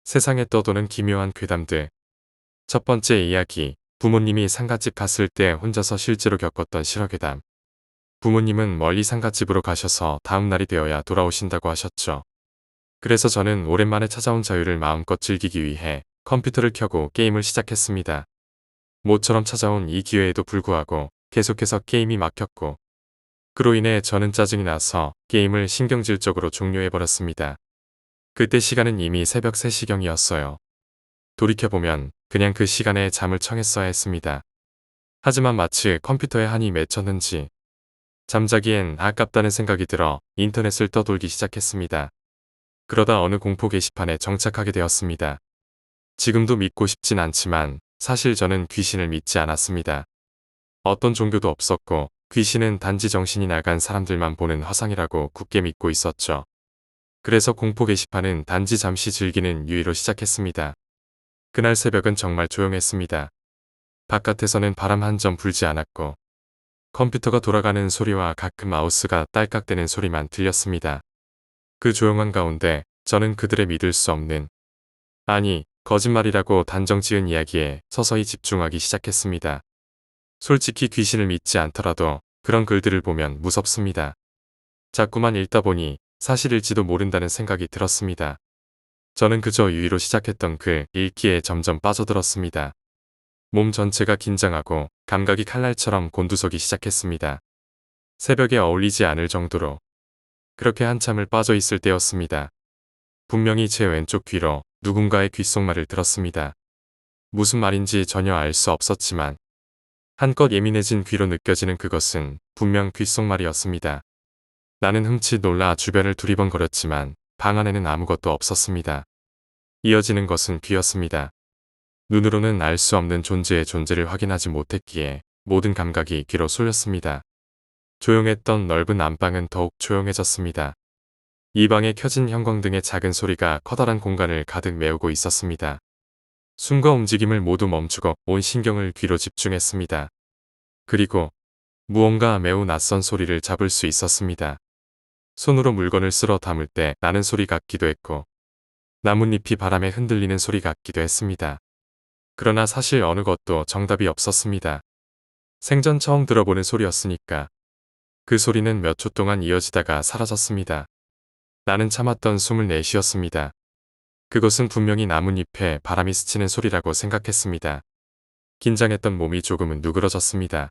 세상에 떠도는 기묘한 괴담들. 첫 번째 이야기. 부모님이 상갓집 갔을 때 혼자서 실제로 겪었던 실화괴담. 부모님은 멀리 상갓집으로 가셔서 다음 날이 되어야 돌아오신다고 하셨죠. 그래서 저는 오랜만에 찾아온 자유를 마음껏 즐기기 위해 컴퓨터를 켜고 게임을 시작했습니다. 모처럼 찾아온 이 기회에도 불구하고 계속해서 게임이 막혔고, 그로 인해 저는 짜증이 나서 게임을 신경질적으로 종료해버렸습니다. 그때 시간은 이미 새벽 3시경이었어요. 돌이켜보면 그냥 그 시간에 잠을 청했어야 했습니다. 하지만 마치 컴퓨터에 한이 맺혔는지 잠자기엔 아깝다는 생각이 들어 인터넷을 떠돌기 시작했습니다. 그러다 어느 공포 게시판에 정착하게 되었습니다. 지금도 믿고 싶진 않지만 사실 저는 귀신을 믿지 않았습니다. 어떤 종교도 없었고 귀신은 단지 정신이 나간 사람들만 보는 화상이라고 굳게 믿고 있었죠. 그래서 공포 게시판은 단지 잠시 즐기는 유의로 시작했습니다. 그날 새벽은 정말 조용했습니다. 바깥에서는 바람 한 점 불지 않았고 컴퓨터가 돌아가는 소리와 가끔 마우스가 딸깍대는 소리만 들렸습니다. 그 조용한 가운데 저는 그들의 믿을 수 없는, 아니 거짓말이라고 단정 지은 이야기에 서서히 집중하기 시작했습니다. 솔직히 귀신을 믿지 않더라도 그런 글들을 보면 무섭습니다. 자꾸만 읽다 보니 사실일지도 모른다는 생각이 들었습니다. 저는 그저 유의로 시작했던 글 읽기에 점점 빠져들었습니다. 몸 전체가 긴장하고 감각이 칼날처럼 곤두서기 시작했습니다. 새벽에 어울리지 않을 정도로. 그렇게 한참을 빠져 있을 때였습니다. 분명히 제 왼쪽 귀로 누군가의 귓속말을 들었습니다. 무슨 말인지 전혀 알 수 없었지만 한껏 예민해진 귀로 느껴지는 그것은 분명 귓속말이었습니다. 나는 흠칫 놀라 주변을 두리번거렸지만 방 안에는 아무것도 없었습니다. 이어지는 것은 귀였습니다. 눈으로는 알 수 없는 존재의 존재를 확인하지 못했기에 모든 감각이 귀로 쏠렸습니다. 조용했던 넓은 안방은 더욱 조용해졌습니다. 이 방에 켜진 형광등의 작은 소리가 커다란 공간을 가득 메우고 있었습니다. 숨과 움직임을 모두 멈추고 온 신경을 귀로 집중했습니다. 그리고 무언가 매우 낯선 소리를 잡을 수 있었습니다. 손으로 물건을 쓸어 담을 때 나는 소리 같기도 했고 나뭇잎이 바람에 흔들리는 소리 같기도 했습니다. 그러나 사실 어느 것도 정답이 없었습니다. 생전 처음 들어보는 소리였으니까. 그 소리는 몇 초 동안 이어지다가 사라졌습니다. 나는 참았던 숨을 내쉬었습니다. 그것은 분명히 나뭇잎에 바람이 스치는 소리라고 생각했습니다. 긴장했던 몸이 조금은 누그러졌습니다.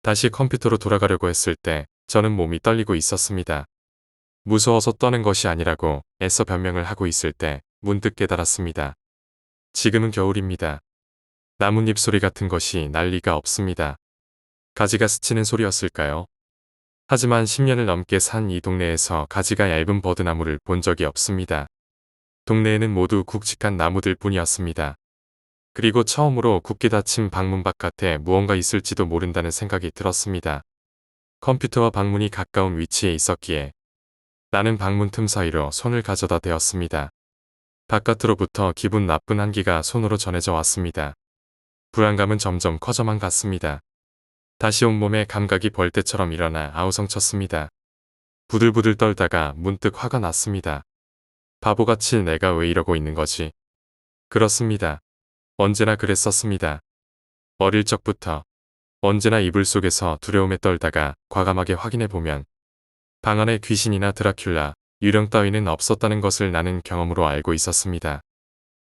다시 컴퓨터로 돌아가려고 했을 때 저는 몸이 떨리고 있었습니다. 무서워서 떠는 것이 아니라고 애써 변명을 하고 있을 때 문득 깨달았습니다. 지금은 겨울입니다. 나뭇잎 소리 같은 것이 날 리가 없습니다. 가지가 스치는 소리였을까요? 하지만 10년을 넘게 산 이 동네에서 가지가 얇은 버드나무를 본 적이 없습니다. 동네에는 모두 굵직한 나무들 뿐이었습니다. 그리고 처음으로 굳게 닫힌 방문 바깥에 무언가 있을지도 모른다는 생각이 들었습니다. 컴퓨터와 방문이 가까운 위치에 있었기에 나는 방문 틈 사이로 손을 가져다 대었습니다. 바깥으로부터 기분 나쁜 한기가 손으로 전해져 왔습니다. 불안감은 점점 커져만 갔습니다. 다시 온몸에 감각이 벌떼처럼 일어나 아우성쳤습니다. 부들부들 떨다가 문득 화가 났습니다. 바보같이 내가 왜 이러고 있는 거지? 그렇습니다. 언제나 그랬었습니다. 어릴 적부터 언제나 이불 속에서 두려움에 떨다가 과감하게 확인해보면 방 안에 귀신이나 드라큘라, 유령 따위는 없었다는 것을 나는 경험으로 알고 있었습니다.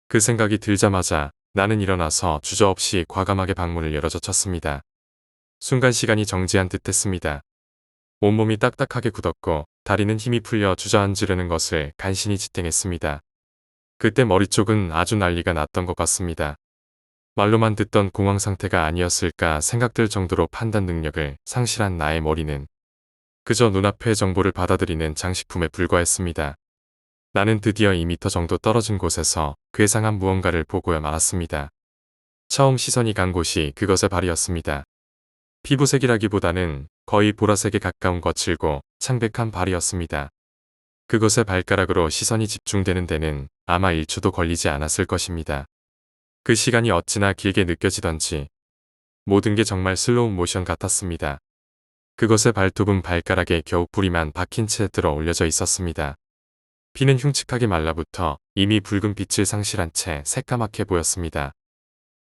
그 생각이 들자마자 나는 일어나서 주저없이 과감하게 방문을 열어젖혔습니다. 순간 시간이 정지한 듯 했습니다. 온몸이 딱딱하게 굳었고 다리는 힘이 풀려 주저앉으려는 것을 간신히 지탱했습니다. 그때 머리 쪽은 아주 난리가 났던 것 같습니다. 말로만 듣던 공황 상태가 아니었을까 생각될 정도로 판단 능력을 상실한 나의 머리는 그저 눈앞의 정보를 받아들이는 장식품에 불과했습니다. 나는 드디어 2m 정도 떨어진 곳에서 괴상한 무언가를 보고야 말았습니다. 처음 시선이 간 곳이 그것의 발이었습니다. 피부색이라기보다는 거의 보라색에 가까운 거칠고 창백한 발이었습니다. 그것의 발가락으로 시선이 집중되는 데는 아마 1초도 걸리지 않았을 것입니다. 그 시간이 어찌나 길게 느껴지던지 모든 게 정말 슬로우 모션 같았습니다. 그것의 발톱은 발가락에 겨우 뿌리만 박힌 채 들어 올려져 있었습니다. 피는 흉측하게 말라붙어 이미 붉은 빛을 상실한 채 새까맣게 보였습니다.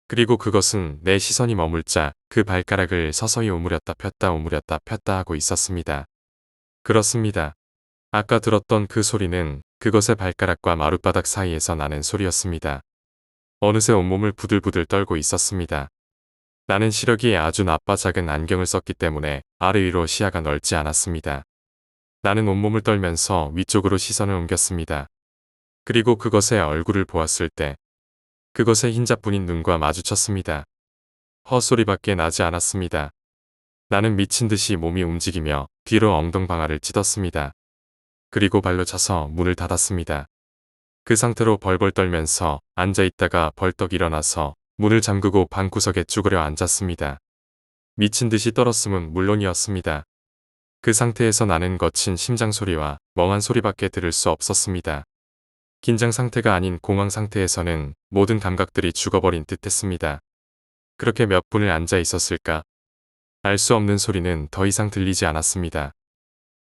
그리고 그것은 내 시선이 머물자 그 발가락을 서서히 오므렸다 폈다 오므렸다 폈다 하고 있었습니다. 그렇습니다. 아까 들었던 그 소리는 그것의 발가락과 마룻바닥 사이에서 나는 소리였습니다. 어느새 온몸을 부들부들 떨고 있었습니다. 나는 시력이 아주 나빠 작은 안경을 썼기 때문에 아래 위로 시야가 넓지 않았습니다. 나는 온몸을 떨면서 위쪽으로 시선을 옮겼습니다. 그리고 그것의 얼굴을 보았을 때 그것의 흰자뿐인 눈과 마주쳤습니다. 헛소리밖에 나지 않았습니다. 나는 미친 듯이 몸이 움직이며 뒤로 엉덩방아를 찢었습니다. 그리고 발로 차서 문을 닫았습니다. 그 상태로 벌벌 떨면서 앉아있다가 벌떡 일어나서 문을 잠그고 방구석에 쭈그려 앉았습니다. 미친 듯이 떨었음은 물론이었습니다. 그 상태에서 나는 거친 심장 소리와 멍한 소리밖에 들을 수 없었습니다. 긴장 상태가 아닌 공황 상태에서는 모든 감각들이 죽어버린 듯했습니다. 그렇게 몇 분을 앉아 있었을까? 알 수 없는 소리는 더 이상 들리지 않았습니다.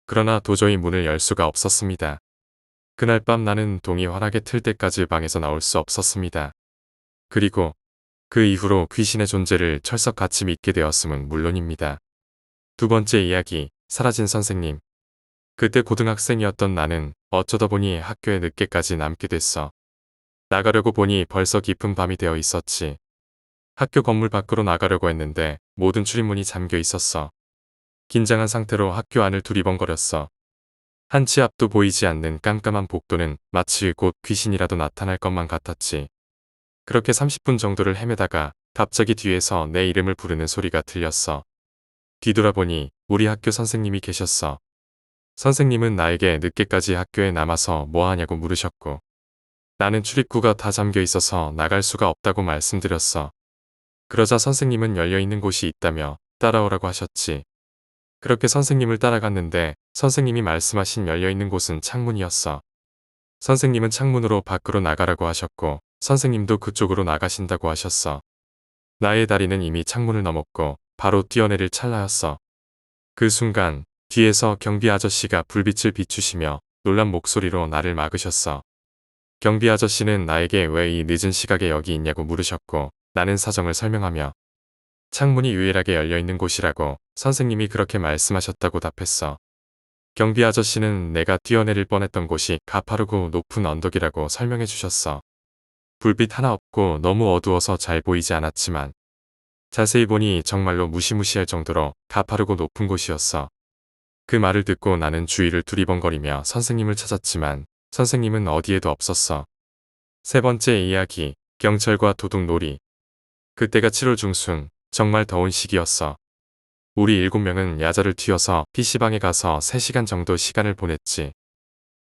그러나 도저히 문을 열 수가 없었습니다. 그날 밤 나는 동이 환하게 틀 때까지 방에서 나올 수 없었습니다. 그리고 그 이후로 귀신의 존재를 철석같이 믿게 되었음은 물론입니다. 두 번째 이야기, 사라진 선생님. 그때 고등학생이었던 나는 어쩌다 보니 학교에 늦게까지 남게 됐어. 나가려고 보니 벌써 깊은 밤이 되어 있었지. 학교 건물 밖으로 나가려고 했는데 모든 출입문이 잠겨 있었어. 긴장한 상태로 학교 안을 두리번거렸어. 한 치 앞도 보이지 않는 깜깜한 복도는 마치 곧 귀신이라도 나타날 것만 같았지. 그렇게 30분 정도를 헤매다가 갑자기 뒤에서 내 이름을 부르는 소리가 들렸어. 뒤돌아보니 우리 학교 선생님이 계셨어. 선생님은 나에게 늦게까지 학교에 남아서 뭐 하냐고 물으셨고, 나는 출입구가 다 잠겨 있어서 나갈 수가 없다고 말씀드렸어. 그러자 선생님은 열려있는 곳이 있다며 따라오라고 하셨지. 그렇게 선생님을 따라갔는데 선생님이 말씀하신 열려있는 곳은 창문이었어. 선생님은 창문으로 밖으로 나가라고 하셨고 선생님도 그쪽으로 나가신다고 하셨어. 나의 다리는 이미 창문을 넘었고 바로 뛰어내릴 찰나였어. 그 순간 뒤에서 경비 아저씨가 불빛을 비추시며 놀란 목소리로 나를 막으셨어. 경비 아저씨는 나에게 왜 이 늦은 시각에 여기 있냐고 물으셨고 나는 사정을 설명하며 창문이 유일하게 열려있는 곳이라고 선생님이 그렇게 말씀하셨다고 답했어. 경비 아저씨는 내가 뛰어내릴 뻔했던 곳이 가파르고 높은 언덕이라고 설명해 주셨어. 불빛 하나 없고 너무 어두워서 잘 보이지 않았지만 자세히 보니 정말로 무시무시할 정도로 가파르고 높은 곳이었어. 그 말을 듣고 나는 주위를 두리번거리며 선생님을 찾았지만 선생님은 어디에도 없었어. 세 번째 이야기, 경찰과 도둑놀이. 그때가 7월 중순, 정말 더운 시기였어. 우리 7명은 야자를 튀어서 PC방에 가서 3시간 정도 시간을 보냈지.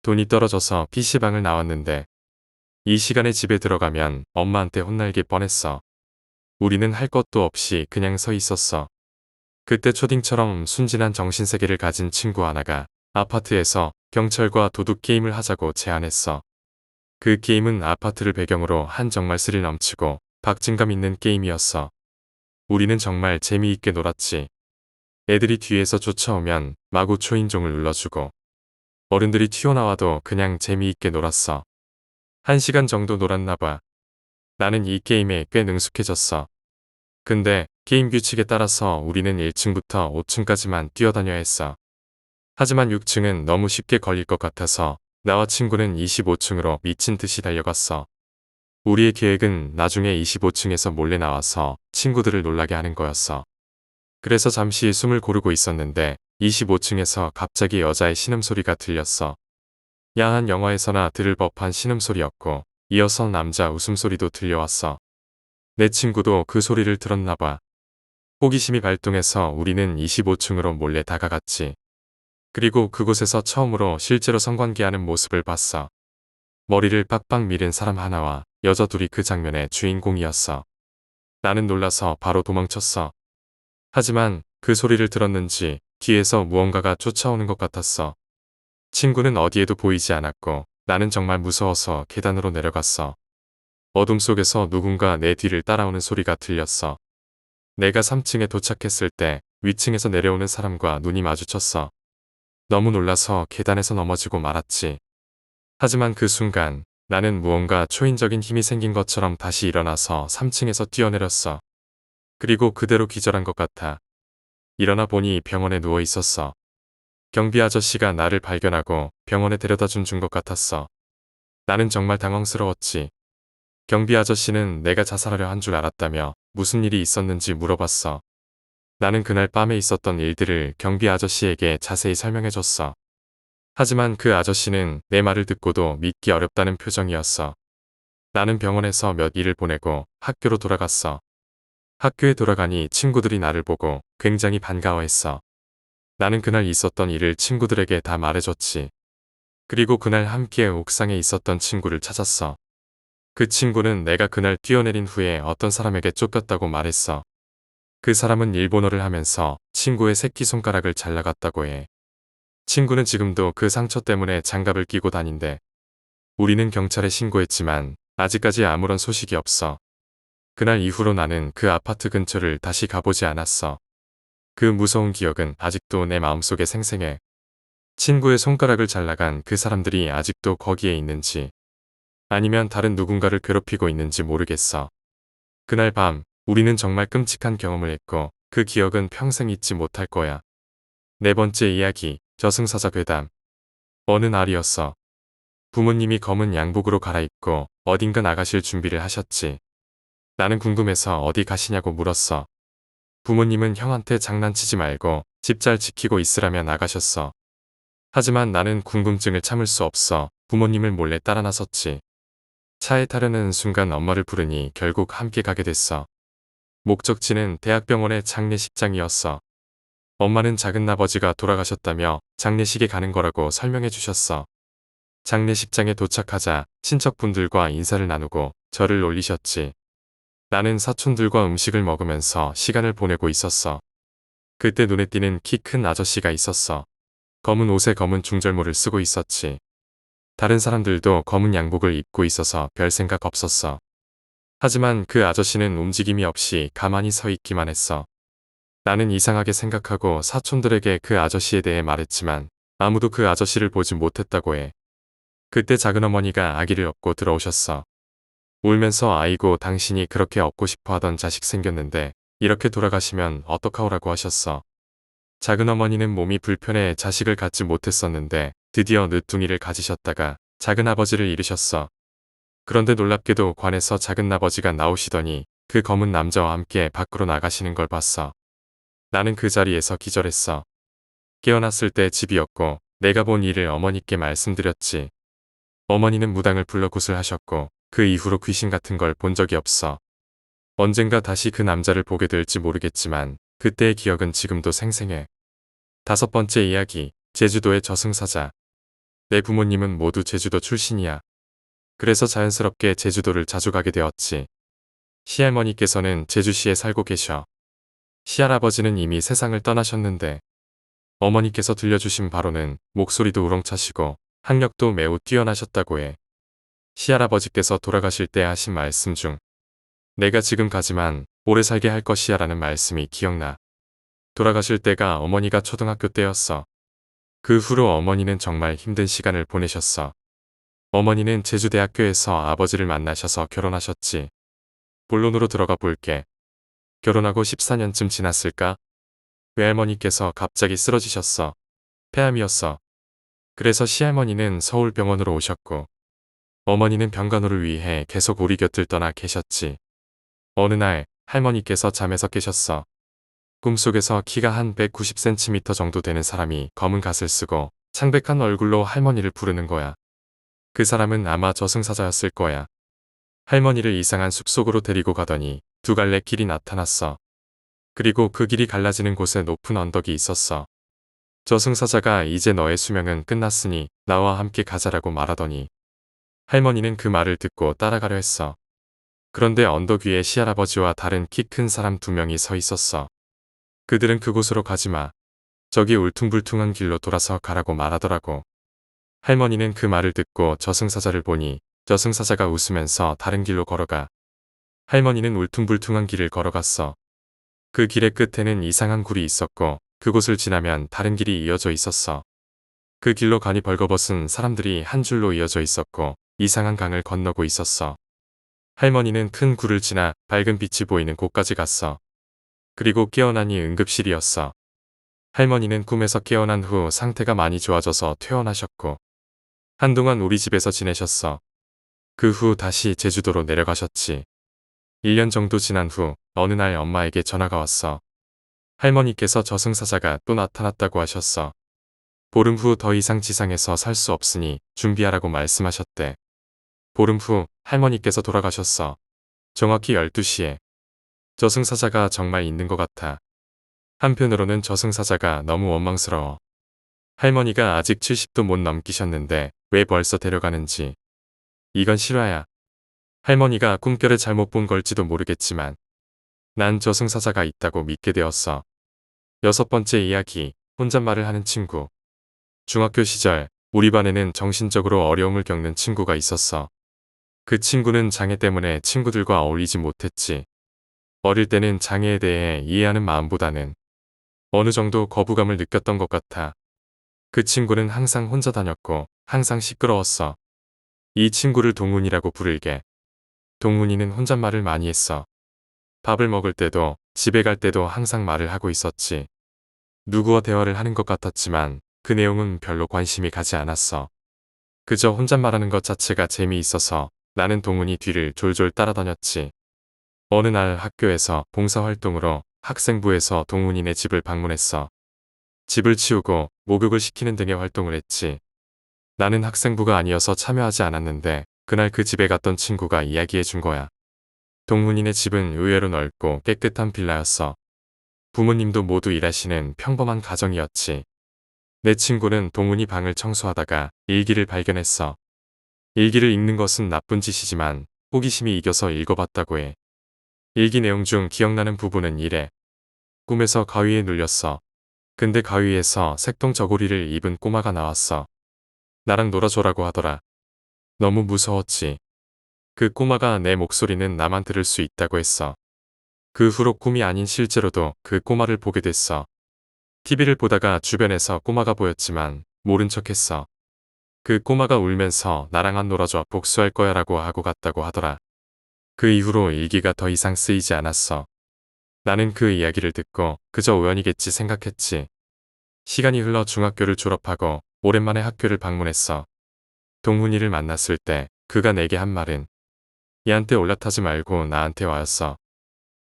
돈이 떨어져서 PC방을 나왔는데 이 시간에 집에 들어가면 엄마한테 혼날게 뻔했어. 우리는 할 것도 없이 그냥 서 있었어. 그때 초딩처럼 순진한 정신세계를 가진 친구 하나가 아파트에서 경찰과 도둑 게임을 하자고 제안했어. 그 게임은 아파트를 배경으로 한 정말 스릴 넘치고 박진감 있는 게임이었어. 우리는 정말 재미있게 놀았지. 애들이 뒤에서 쫓아오면 마구 초인종을 눌러주고 어른들이 튀어나와도 그냥 재미있게 놀았어. 1시간 정도 놀았나봐. 나는 이 게임에 꽤 능숙해졌어. 근데 게임 규칙에 따라서 우리는 1층부터 5층까지만 뛰어다녀야 했어. 하지만 6층은 너무 쉽게 걸릴 것 같아서 나와 친구는 25층으로 미친 듯이 달려갔어. 우리의 계획은 나중에 25층에서 몰래 나와서 친구들을 놀라게 하는 거였어. 그래서 잠시 숨을 고르고 있었는데 25층에서 갑자기 여자의 신음소리가 들렸어. 야한 영화에서나 들을 법한 신음소리였고 이어서 남자 웃음소리도 들려왔어. 내 친구도 그 소리를 들었나봐. 호기심이 발동해서 우리는 25층으로 몰래 다가갔지. 그리고 그곳에서 처음으로 실제로 성관계하는 모습을 봤어. 머리를 빡빡 밀은 사람 하나와 여자 둘이 그 장면의 주인공이었어. 나는 놀라서 바로 도망쳤어. 하지만 그 소리를 들었는지 뒤에서 무언가가 쫓아오는 것 같았어. 친구는 어디에도 보이지 않았고 나는 정말 무서워서 계단으로 내려갔어. 어둠 속에서 누군가 내 뒤를 따라오는 소리가 들렸어. 내가 3층에 도착했을 때 위층에서 내려오는 사람과 눈이 마주쳤어. 너무 놀라서 계단에서 넘어지고 말았지. 하지만 그 순간 나는 무언가 초인적인 힘이 생긴 것처럼 다시 일어나서 3층에서 뛰어내렸어. 그리고 그대로 기절한 것 같아. 일어나 보니 병원에 누워 있었어. 경비 아저씨가 나를 발견하고 병원에 데려다 준 것 같았어. 나는 정말 당황스러웠지. 경비 아저씨는 내가 자살하려 한 줄 알았다며 무슨 일이 있었는지 물어봤어. 나는 그날 밤에 있었던 일들을 경비 아저씨에게 자세히 설명해줬어. 하지만 그 아저씨는 내 말을 듣고도 믿기 어렵다는 표정이었어. 나는 병원에서 몇 일을 보내고 학교로 돌아갔어. 학교에 돌아가니 친구들이 나를 보고 굉장히 반가워했어. 나는 그날 있었던 일을 친구들에게 다 말해줬지. 그리고 그날 함께 옥상에 있었던 친구를 찾았어. 그 친구는 내가 그날 뛰어내린 후에 어떤 사람에게 쫓겼다고 말했어. 그 사람은 일본어를 하면서 친구의 새끼손가락을 잘라갔다고 해. 친구는 지금도 그 상처 때문에 장갑을 끼고 다닌대. 우리는 경찰에 신고했지만 아직까지 아무런 소식이 없어. 그날 이후로 나는 그 아파트 근처를 다시 가보지 않았어. 그 무서운 기억은 아직도 내 마음속에 생생해. 친구의 손가락을 잘라간 그 사람들이 아직도 거기에 있는지 아니면 다른 누군가를 괴롭히고 있는지 모르겠어. 그날 밤 우리는 정말 끔찍한 경험을 했고 그 기억은 평생 잊지 못할 거야. 네 번째 이야기, 저승사자 괴담. 어느 날이었어. 부모님이 검은 양복으로 갈아입고 어딘가 나가실 준비를 하셨지. 나는 궁금해서 어디 가시냐고 물었어. 부모님은 형한테 장난치지 말고 집 잘 지키고 있으라며 나가셨어. 하지만 나는 궁금증을 참을 수 없어 부모님을 몰래 따라 나섰지. 차에 타려는 순간 엄마를 부르니 결국 함께 가게 됐어. 목적지는 대학병원의 장례식장이었어. 엄마는 작은아버지가 돌아가셨다며 장례식에 가는 거라고 설명해 주셨어. 장례식장에 도착하자 친척분들과 인사를 나누고 절을 올리셨지. 나는 사촌들과 음식을 먹으면서 시간을 보내고 있었어. 그때 눈에 띄는 키 큰 아저씨가 있었어. 검은 옷에 검은 중절모를 쓰고 있었지. 다른 사람들도 검은 양복을 입고 있어서 별 생각 없었어. 하지만 그 아저씨는 움직임이 없이 가만히 서 있기만 했어. 나는 이상하게 생각하고 사촌들에게 그 아저씨에 대해 말했지만 아무도 그 아저씨를 보지 못했다고 해. 그때 작은어머니가 아기를 업고 들어오셨어. 울면서 아이고 당신이 그렇게 업고 싶어 하던 자식 생겼는데 이렇게 돌아가시면 어떡하오라고 하셨어. 작은어머니는 몸이 불편해 자식을 갖지 못했었는데 드디어 늦둥이를 가지셨다가 작은아버지를 잃으셨어. 그런데 놀랍게도 관에서 작은아버지가 나오시더니 그 검은 남자와 함께 밖으로 나가시는 걸 봤어. 나는 그 자리에서 기절했어. 깨어났을 때 집이었고 내가 본 일을 어머니께 말씀드렸지. 어머니는 무당을 불러 구슬하셨고 그 이후로 귀신 같은 걸 본 적이 없어. 언젠가 다시 그 남자를 보게 될지 모르겠지만 그때의 기억은 지금도 생생해. 다섯 번째 이야기, 제주도의 저승사자. 내 부모님은 모두 제주도 출신이야. 그래서 자연스럽게 제주도를 자주 가게 되었지. 시할머니께서는 제주시에 살고 계셔. 시할아버지는 이미 세상을 떠나셨는데 어머니께서 들려주신 바로는 목소리도 우렁차시고 학력도 매우 뛰어나셨다고 해. 시할아버지께서 돌아가실 때 하신 말씀 중 내가 지금 가지만 오래 살게 할 것이야 라는 말씀이 기억나. 돌아가실 때가 어머니가 초등학교 때였어. 그 후로 어머니는 정말 힘든 시간을 보내셨어. 어머니는 제주대학교에서 아버지를 만나셔서 결혼하셨지. 본론으로 들어가 볼게. 결혼하고 14년쯤 지났을까? 외할머니께서 갑자기 쓰러지셨어. 폐암이었어. 그래서 시할머니는 서울병원으로 오셨고 어머니는 병간호를 위해 계속 우리 곁을 떠나 계셨지. 어느 날 할머니께서 잠에서 깨셨어. 꿈속에서 키가 한 190cm 정도 되는 사람이 검은 갓을 쓰고 창백한 얼굴로 할머니를 부르는 거야. 그 사람은 아마 저승사자였을 거야. 할머니를 이상한 숲속으로 데리고 가더니 두 갈래 길이 나타났어. 그리고 그 길이 갈라지는 곳에 높은 언덕이 있었어. 저승사자가 이제 너의 수명은 끝났으니 나와 함께 가자라고 말하더니 할머니는 그 말을 듣고 따라가려 했어. 그런데 언덕 위에 시할아버지와 다른 키 큰 사람 두 명이 서 있었어. 그들은 그곳으로 가지마. 저기 울퉁불퉁한 길로 돌아서 가라고 말하더라고. 할머니는 그 말을 듣고 저승사자를 보니 저승사자가 웃으면서 다른 길로 걸어가. 할머니는 울퉁불퉁한 길을 걸어갔어. 그 길의 끝에는 이상한 굴이 있었고 그곳을 지나면 다른 길이 이어져 있었어. 그 길로 가니 벌거벗은 사람들이 한 줄로 이어져 있었고 이상한 강을 건너고 있었어. 할머니는 큰 굴을 지나 밝은 빛이 보이는 곳까지 갔어. 그리고 깨어나니 응급실이었어. 할머니는 꿈에서 깨어난 후 상태가 많이 좋아져서 퇴원하셨고 한동안 우리 집에서 지내셨어. 그 후 다시 제주도로 내려가셨지. 1년 정도 지난 후 어느 날 엄마에게 전화가 왔어. 할머니께서 저승사자가 또 나타났다고 하셨어. 보름 후 더 이상 지상에서 살 수 없으니 준비하라고 말씀하셨대. 보름 후 할머니께서 돌아가셨어. 정확히 12시에. 저승사자가 정말 있는 것 같아. 한편으로는 저승사자가 너무 원망스러워. 할머니가 아직 70도 못 넘기셨는데 왜 벌써 데려가는지. 이건 실화야. 할머니가 꿈결을 잘못 본 걸지도 모르겠지만 난 저승사자가 있다고 믿게 되었어. 6번째 이야기, 혼잣말을 하는 친구. 중학교 시절 우리 반에는 정신적으로 어려움을 겪는 친구가 있었어. 그 친구는 장애 때문에 친구들과 어울리지 못했지. 어릴 때는 장애에 대해 이해하는 마음보다는 어느 정도 거부감을 느꼈던 것 같아. 그 친구는 항상 혼자 다녔고 항상 시끄러웠어. 이 친구를 동훈이라고 부를게. 동훈이는 혼잣말을 많이 했어. 밥을 먹을 때도 집에 갈 때도 항상 말을 하고 있었지. 누구와 대화를 하는 것 같았지만 그 내용은 별로 관심이 가지 않았어. 그저 혼잣말하는 것 자체가 재미있어서 나는 동훈이 뒤를 졸졸 따라다녔지. 어느 날 학교에서 봉사활동으로 학생부에서 동훈이네 집을 방문했어. 집을 치우고 목욕을 시키는 등의 활동을 했지. 나는 학생부가 아니어서 참여하지 않았는데 그날 그 집에 갔던 친구가 이야기해 준 거야. 동훈이네 집은 의외로 넓고 깨끗한 빌라였어. 부모님도 모두 일하시는 평범한 가정이었지. 내 친구는 동훈이 방을 청소하다가 일기를 발견했어. 일기를 읽는 것은 나쁜 짓이지만 호기심이 이겨서 읽어봤다고 해. 일기 내용 중 기억나는 부분은 이래. 꿈에서 가위에 눌렸어. 근데 가위에서 색동 저고리를 입은 꼬마가 나왔어. 나랑 놀아줘라고 하더라. 너무 무서웠지. 그 꼬마가 내 목소리는 나만 들을 수 있다고 했어. 그 후로 꿈이 아닌 실제로도 그 꼬마를 보게 됐어. TV를 보다가 주변에서 꼬마가 보였지만 모른 척했어. 그 꼬마가 울면서 나랑 안 놀아줘 복수할 거야 라고 하고 갔다고 하더라. 그 이후로 일기가 더 이상 쓰이지 않았어. 나는 그 이야기를 듣고 그저 우연이겠지 생각했지. 시간이 흘러 중학교를 졸업하고 오랜만에 학교를 방문했어. 동훈이를 만났을 때 그가 내게 한 말은 얘한테 올라타지 말고 나한테 와였어.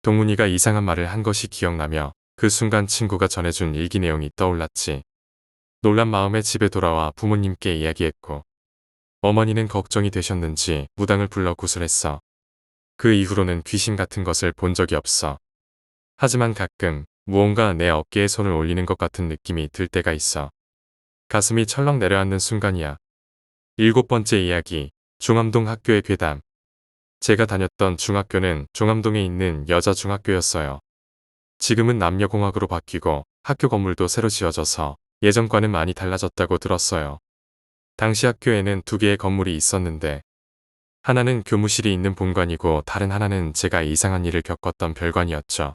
동훈이가 이상한 말을 한 것이 기억나며 그 순간 친구가 전해준 일기 내용이 떠올랐지. 놀란 마음에 집에 돌아와 부모님께 이야기했고 어머니는 걱정이 되셨는지 무당을 불러 구슬했어. 그 이후로는 귀신 같은 것을 본 적이 없어. 하지만 가끔 무언가 내 어깨에 손을 올리는 것 같은 느낌이 들 때가 있어. 가슴이 철렁 내려앉는 순간이야. 7번째 이야기, 종암동 학교의 괴담. 제가 다녔던 중학교는 종암동에 있는 여자 중학교였어요. 지금은 남녀공학으로 바뀌고 학교 건물도 새로 지어져서 예전과는 많이 달라졌다고 들었어요. 당시 학교에는 2개의 건물이 있었는데 하나는 교무실이 있는 본관이고 다른 하나는 제가 이상한 일을 겪었던 별관이었죠.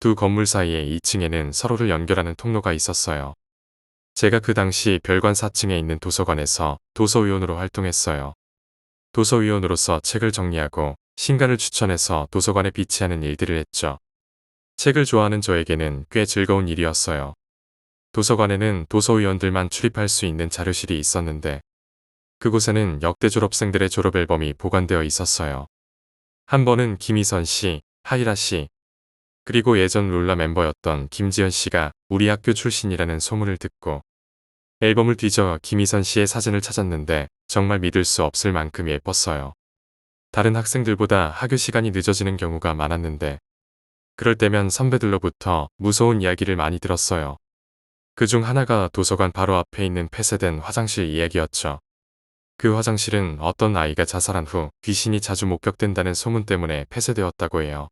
두 건물 사이에 2층에는 서로를 연결하는 통로가 있었어요. 제가 그 당시 별관 4층에 있는 도서관에서 도서위원으로 활동했어요. 도서위원으로서 책을 정리하고 신간을 추천해서 도서관에 비치하는 일들을 했죠. 책을 좋아하는 저에게는 꽤 즐거운 일이었어요. 도서관에는 도서위원들만 출입할 수 있는 자료실이 있었는데 그곳에는 역대 졸업생들의 졸업 앨범이 보관되어 있었어요. 한 번은 김희선 씨, 하이라 씨, 그리고 예전 룰라 멤버였던 김지연 씨가 우리 학교 출신이라는 소문을 듣고 앨범을 뒤져 김희선 씨의 사진을 찾았는데 정말 믿을 수 없을 만큼 예뻤어요. 다른 학생들보다 학교 시간이 늦어지는 경우가 많았는데 그럴 때면 선배들로부터 무서운 이야기를 많이 들었어요. 그중 하나가 도서관 바로 앞에 있는 폐쇄된 화장실 이야기였죠. 그 화장실은 어떤 아이가 자살한 후 귀신이 자주 목격된다는 소문 때문에 폐쇄되었다고 해요.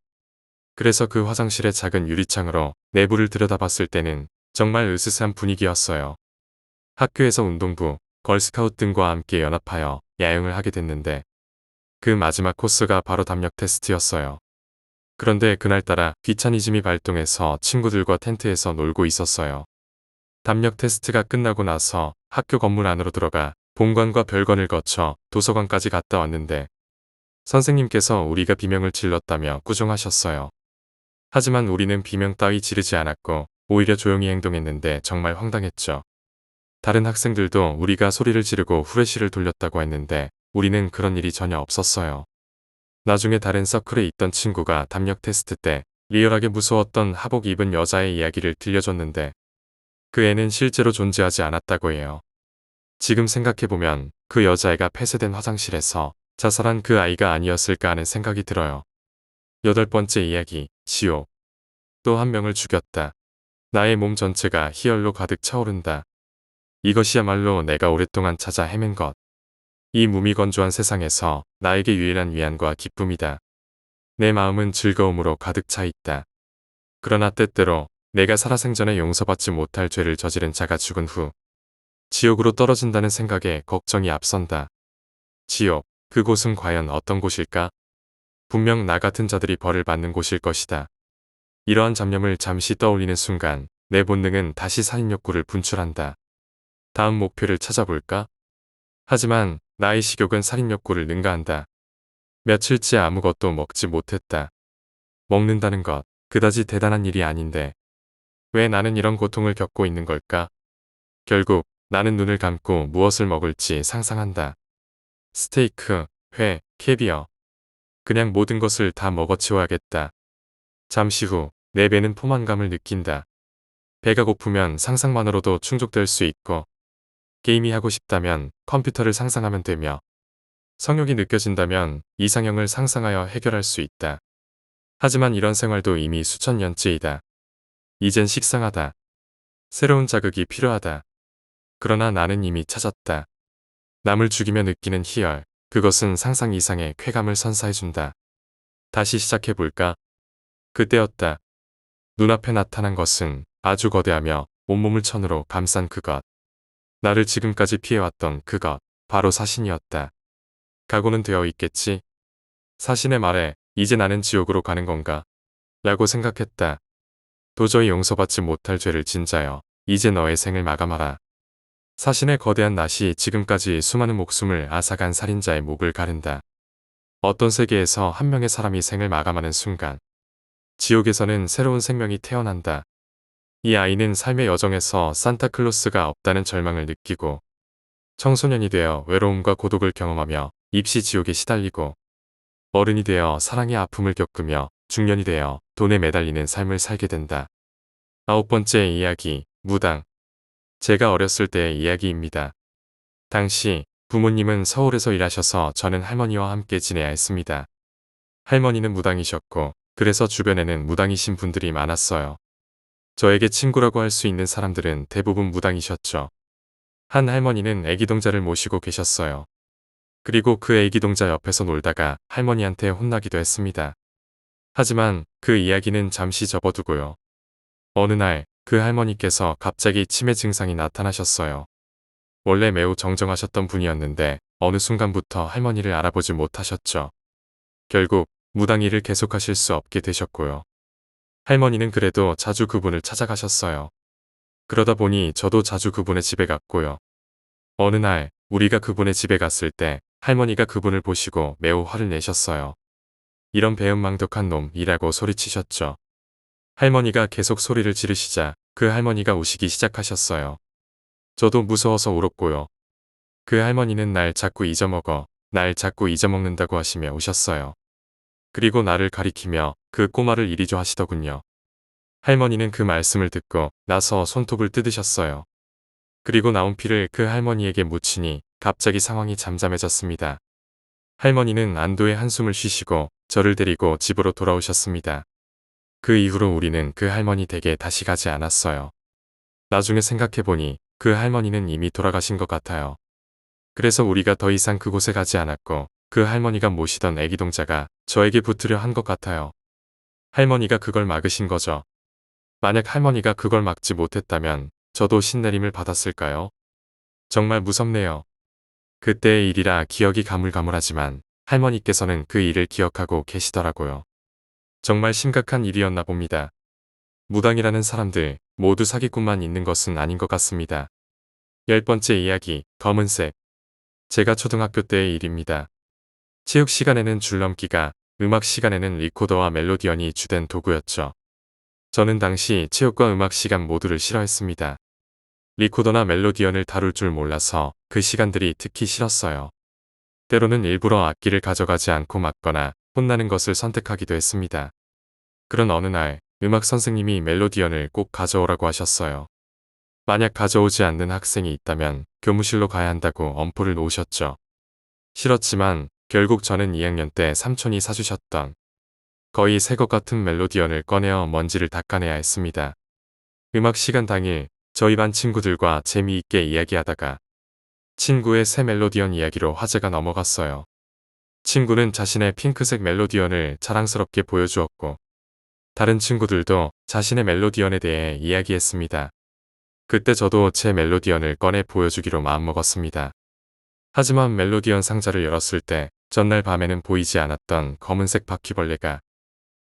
그래서 그 화장실의 작은 유리창으로 내부를 들여다봤을 때는 정말 으스스한 분위기였어요. 학교에서 운동부, 걸스카우트 등과 함께 연합하여 야영을 하게 됐는데 그 마지막 코스가 바로 담력 테스트였어요. 그런데 그날따라 귀차니즘이 발동해서 친구들과 텐트에서 놀고 있었어요. 담력 테스트가 끝나고 나서 학교 건물 안으로 들어가 본관과 별관을 거쳐 도서관까지 갔다 왔는데 선생님께서 우리가 비명을 질렀다며 꾸중하셨어요. 하지만 우리는 비명 따위 지르지 않았고 오히려 조용히 행동했는데 정말 황당했죠. 다른 학생들도 우리가 소리를 지르고 후레쉬를 돌렸다고 했는데 우리는 그런 일이 전혀 없었어요. 나중에 다른 서클에 있던 친구가 담력 테스트 때 리얼하게 무서웠던 하복 입은 여자의 이야기를 들려줬는데 그 애는 실제로 존재하지 않았다고 해요. 지금 생각해보면 그 여자애가 폐쇄된 화장실에서 자살한 그 아이가 아니었을까 하는 생각이 들어요. 8번째 이야기, 지옥. 또 한 명을 죽였다. 나의 몸 전체가 희열로 가득 차오른다. 이것이야말로 내가 오랫동안 찾아 헤맨 것. 이 무미건조한 세상에서 나에게 유일한 위안과 기쁨이다. 내 마음은 즐거움으로 가득 차 있다. 그러나 때때로 내가 살아생전에 용서받지 못할 죄를 저지른 자가 죽은 후 지옥으로 떨어진다는 생각에 걱정이 앞선다. 지옥, 그곳은 과연 어떤 곳일까? 분명 나 같은 자들이 벌을 받는 곳일 것이다. 이러한 잡념을 잠시 떠올리는 순간 내 본능은 다시 살인욕구를 분출한다. 다음 목표를 찾아볼까? 하지만 나의 식욕은 살인욕구를 능가한다. 며칠째 아무것도 먹지 못했다. 먹는다는 것, 그다지 대단한 일이 아닌데 왜 나는 이런 고통을 겪고 있는 걸까? 결국 나는 눈을 감고 무엇을 먹을지 상상한다. 스테이크, 회, 캐비어. 그냥 모든 것을 다 먹어치워야겠다. 잠시 후 내 배는 포만감을 느낀다. 배가 고프면 상상만으로도 충족될 수 있고 게임이 하고 싶다면 컴퓨터를 상상하면 되며 성욕이 느껴진다면 이상형을 상상하여 해결할 수 있다. 하지만 이런 생활도 이미 수천 년째이다. 이젠 식상하다. 새로운 자극이 필요하다. 그러나 나는 이미 찾았다. 남을 죽이며 느끼는 희열, 그것은 상상 이상의 쾌감을 선사해준다. 다시 시작해볼까? 그때였다. 눈앞에 나타난 것은 아주 거대하며 온몸을 천으로 감싼 그것. 나를 지금까지 피해왔던 그것, 바로 사신이었다. 각오는 되어 있겠지? 사신의 말에 이제 나는 지옥으로 가는 건가? 라고 생각했다. 도저히 용서받지 못할 죄를 진자여, 이제 너의 생을 마감하라. 사신의 거대한 낫이 지금까지 수많은 목숨을 앗아간 살인자의 목을 가른다. 어떤 세계에서 한 명의 사람이 생을 마감하는 순간 지옥에서는 새로운 생명이 태어난다. 이 아이는 삶의 여정에서 산타클로스가 없다는 절망을 느끼고 청소년이 되어 외로움과 고독을 경험하며 입시 지옥에 시달리고 어른이 되어 사랑의 아픔을 겪으며 중년이 되어 돈에 매달리는 삶을 살게 된다. 9번째 이야기, 무당. 제가 어렸을 때의 이야기입니다. 당시 부모님은 서울에서 일하셔서 저는 할머니와 함께 지내야 했습니다. 할머니는 무당이셨고 그래서 주변에는 무당이신 분들이 많았어요. 저에게 친구라고 할 수 있는 사람들은 대부분 무당이셨죠. 한 할머니는 애기동자를 모시고 계셨어요. 그리고 그 애기동자 옆에서 놀다가 할머니한테 혼나기도 했습니다. 하지만 그 이야기는 잠시 접어두고요. 어느 날 그 할머니께서 갑자기 치매 증상이 나타나셨어요. 원래 매우 정정하셨던 분이었는데 어느 순간부터 할머니를 알아보지 못하셨죠. 결국 무당 일을 계속하실 수 없게 되셨고요. 할머니는 그래도 자주 그분을 찾아가셨어요. 그러다 보니 저도 자주 그분의 집에 갔고요. 어느 날 우리가 그분의 집에 갔을 때 할머니가 그분을 보시고 매우 화를 내셨어요. 이런 배은망덕한 놈이라고 소리치셨죠. 할머니가 계속 소리를 지르시자 그 할머니가 우시기 시작하셨어요. 저도 무서워서 울었고요. 그 할머니는 날 자꾸 잊어먹어, 날 자꾸 잊어먹는다고 하시며 우셨어요. 그리고 나를 가리키며 그 꼬마를 이리 줘 하시더군요. 할머니는 그 말씀을 듣고 나서 손톱을 뜯으셨어요. 그리고 나온 피를 그 할머니에게 묻히니 갑자기 상황이 잠잠해졌습니다. 할머니는 안도의 한숨을 쉬시고 저를 데리고 집으로 돌아오셨습니다. 그 이후로 우리는 그 할머니 댁에 다시 가지 않았어요. 나중에 생각해보니 그 할머니는 이미 돌아가신 것 같아요. 그래서 우리가 더 이상 그곳에 가지 않았고 그 할머니가 모시던 애기동자가 저에게 붙으려 한 것 같아요. 할머니가 그걸 막으신 거죠. 만약 할머니가 그걸 막지 못했다면 저도 신내림을 받았을까요? 정말 무섭네요. 그때의 일이라 기억이 가물가물하지만 할머니께서는 그 일을 기억하고 계시더라고요. 정말 심각한 일이었나 봅니다. 무당이라는 사람들 모두 사기꾼만 있는 것은 아닌 것 같습니다. 10번째 이야기, 검은색. 제가 초등학교 때의 일입니다. 체육 시간에는 줄넘기가, 음악 시간에는 리코더와 멜로디언이 주된 도구였죠. 저는 당시 체육과 음악 시간 모두를 싫어했습니다. 리코더나 멜로디언을 다룰 줄 몰라서 그 시간들이 특히 싫었어요. 때로는 일부러 악기를 가져가지 않고 맞거나 혼나는 것을 선택하기도 했습니다. 그런 어느 날 음악 선생님이 멜로디언을 꼭 가져오라고 하셨어요. 만약 가져오지 않는 학생이 있다면 교무실로 가야 한다고 엄포를 놓으셨죠. 싫었지만 결국 저는 2학년 때 삼촌이 사주셨던 거의 새 것 같은 멜로디언을 꺼내어 먼지를 닦아내야 했습니다. 음악 시간 당일 저희 반 친구들과 재미있게 이야기하다가 친구의 새 멜로디언 이야기로 화제가 넘어갔어요. 친구는 자신의 핑크색 멜로디언을 자랑스럽게 보여주었고 다른 친구들도 자신의 멜로디언에 대해 이야기했습니다. 그때 저도 제 멜로디언을 꺼내 보여주기로 마음먹었습니다. 하지만 멜로디언 상자를 열었을 때 전날 밤에는 보이지 않았던 검은색 바퀴벌레가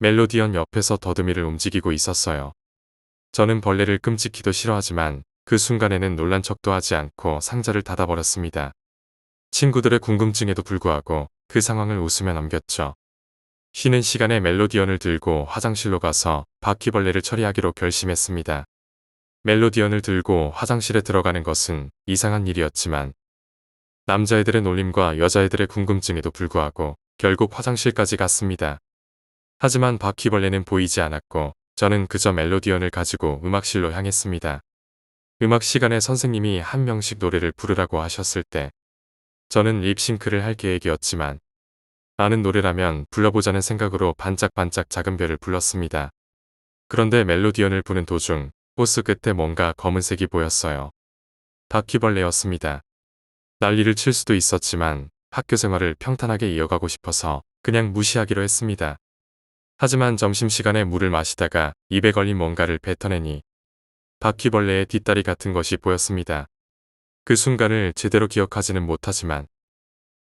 멜로디언 옆에서 더듬이를 움직이고 있었어요. 저는 벌레를 끔찍히도 싫어하지만 그 순간에는 놀란 척도 하지 않고 상자를 닫아버렸습니다. 친구들의 궁금증에도 불구하고 그 상황을 웃으며 넘겼죠. 쉬는 시간에 멜로디언을 들고 화장실로 가서 바퀴벌레를 처리하기로 결심했습니다. 멜로디언을 들고 화장실에 들어가는 것은 이상한 일이었지만 남자애들의 놀림과 여자애들의 궁금증에도 불구하고 결국 화장실까지 갔습니다. 하지만 바퀴벌레는 보이지 않았고 저는 그저 멜로디언을 가지고 음악실로 향했습니다. 음악 시간에 선생님이 한 명씩 노래를 부르라고 하셨을 때 저는 립싱크를 할 계획이었지만 아는 노래라면 불러보자는 생각으로 반짝반짝 작은 별을 불렀습니다. 그런데 멜로디언을 부는 도중 호스 끝에 뭔가 검은색이 보였어요. 바퀴벌레였습니다. 난리를 칠 수도 있었지만 학교 생활을 평탄하게 이어가고 싶어서 그냥 무시하기로 했습니다. 하지만 점심시간에 물을 마시다가 입에 걸린 뭔가를 뱉어내니 바퀴벌레의 뒷다리 같은 것이 보였습니다. 그 순간을 제대로 기억하지는 못하지만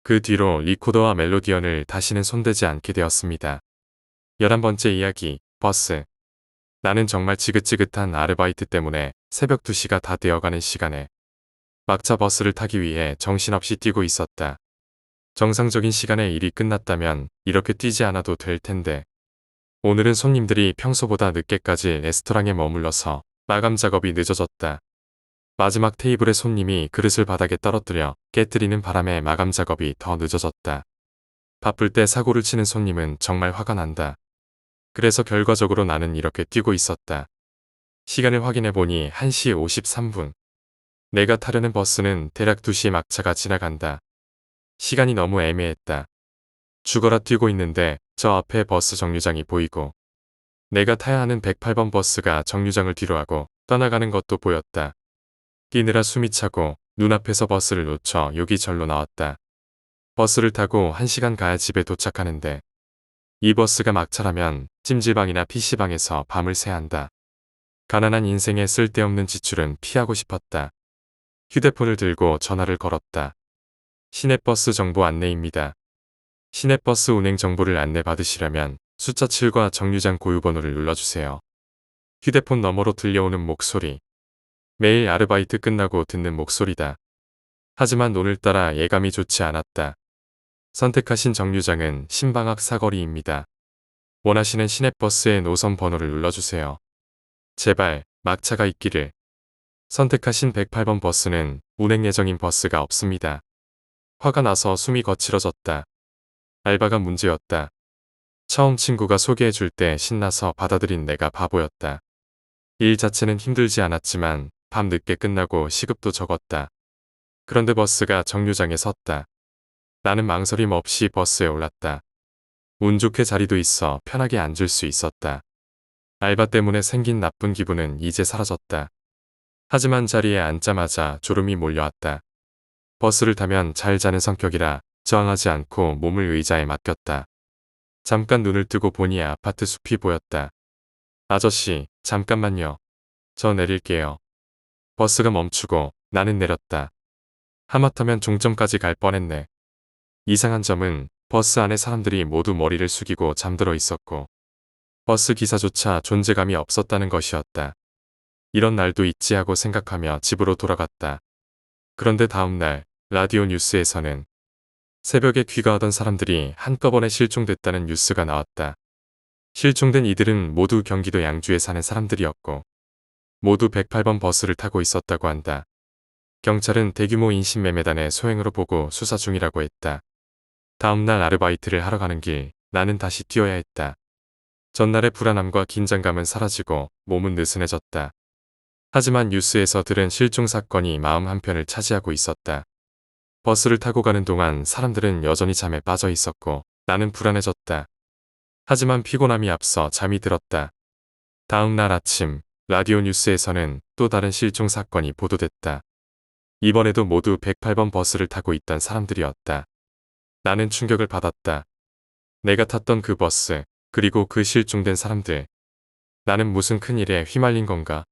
그 뒤로 리코더와 멜로디언을 다시는 손대지 않게 되었습니다. 11번째 이야기, 버스. 나는 정말 지긋지긋한 아르바이트 때문에 새벽 2시가 다 되어가는 시간에 막차 버스를 타기 위해 정신없이 뛰고 있었다. 정상적인 시간에 일이 끝났다면 이렇게 뛰지 않아도 될 텐데 오늘은 손님들이 평소보다 늦게까지 레스토랑에 머물러서 마감 작업이 늦어졌다. 마지막 테이블의 손님이 그릇을 바닥에 떨어뜨려 깨트리는 바람에 마감 작업이 더 늦어졌다. 바쁠 때 사고를 치는 손님은 정말 화가 난다. 그래서 결과적으로 나는 이렇게 뛰고 있었다. 시간을 확인해보니 1시 53분. 내가 타려는 버스는 대략 2시 막차가 지나간다. 시간이 너무 애매했다. 죽어라 뛰고 있는데 저 앞에 버스 정류장이 보이고 내가 타야 하는 108번 버스가 정류장을 뒤로하고 떠나가는 것도 보였다. 뛰느라 숨이 차고 눈앞에서 버스를 놓쳐 욕이 절로 나왔다. 버스를 타고 1시간 가야 집에 도착하는데 이 버스가 막차라면 찜질방이나 PC방에서 밤을 새야 한다. 가난한 인생에 쓸데없는 지출은 피하고 싶었다. 휴대폰을 들고 전화를 걸었다. 시내버스 정보 안내입니다. 시내버스 운행 정보를 안내받으시려면 숫자 7과 정류장 고유번호를 눌러주세요. 휴대폰 너머로 들려오는 목소리. 매일 아르바이트 끝나고 듣는 목소리다. 하지만 오늘따라 예감이 좋지 않았다. 선택하신 정류장은 신방학 사거리입니다. 원하시는 시내버스의 노선 번호를 눌러주세요. 제발 막차가 있기를. 선택하신 108번 버스는 운행 예정인 버스가 없습니다. 화가 나서 숨이 거칠어졌다. 알바가 문제였다. 처음 친구가 소개해줄 때 신나서 받아들인 내가 바보였다. 일 자체는 힘들지 않았지만 밤 늦게 끝나고 시급도 적었다. 그런데 버스가 정류장에 섰다. 나는 망설임 없이 버스에 올랐다. 운 좋게 자리도 있어 편하게 앉을 수 있었다. 알바 때문에 생긴 나쁜 기분은 이제 사라졌다. 하지만 자리에 앉자마자 졸음이 몰려왔다. 버스를 타면 잘 자는 성격이라 저항하지 않고 몸을 의자에 맡겼다. 잠깐 눈을 뜨고 보니 아파트 숲이 보였다. 아저씨, 잠깐만요. 저 내릴게요. 버스가 멈추고 나는 내렸다. 하마터면 종점까지 갈 뻔했네. 이상한 점은 버스 안에 사람들이 모두 머리를 숙이고 잠들어 있었고 버스 기사조차 존재감이 없었다는 것이었다. 이런 날도 있지 하고 생각하며 집으로 돌아갔다. 그런데 다음 날 라디오 뉴스에서는 새벽에 귀가하던 사람들이 한꺼번에 실종됐다는 뉴스가 나왔다. 실종된 이들은 모두 경기도 양주에 사는 사람들이었고 모두 108번 버스를 타고 있었다고 한다. 경찰은 대규모 인신매매단의 소행으로 보고 수사 중이라고 했다. 다음날 아르바이트를 하러 가는 길 나는 다시 뛰어야 했다. 전날의 불안함과 긴장감은 사라지고 몸은 느슨해졌다. 하지만 뉴스에서 들은 실종 사건이 마음 한편을 차지하고 있었다. 버스를 타고 가는 동안 사람들은 여전히 잠에 빠져 있었고 나는 불안해졌다. 하지만 피곤함이 앞서 잠이 들었다. 다음 날 아침 라디오 뉴스에서는 또 다른 실종 사건이 보도됐다. 이번에도 모두 108번 버스를 타고 있던 사람들이었다. 나는 충격을 받았다. 내가 탔던 그 버스, 그리고 그 실종된 사람들. 나는 무슨 큰일에 휘말린 건가?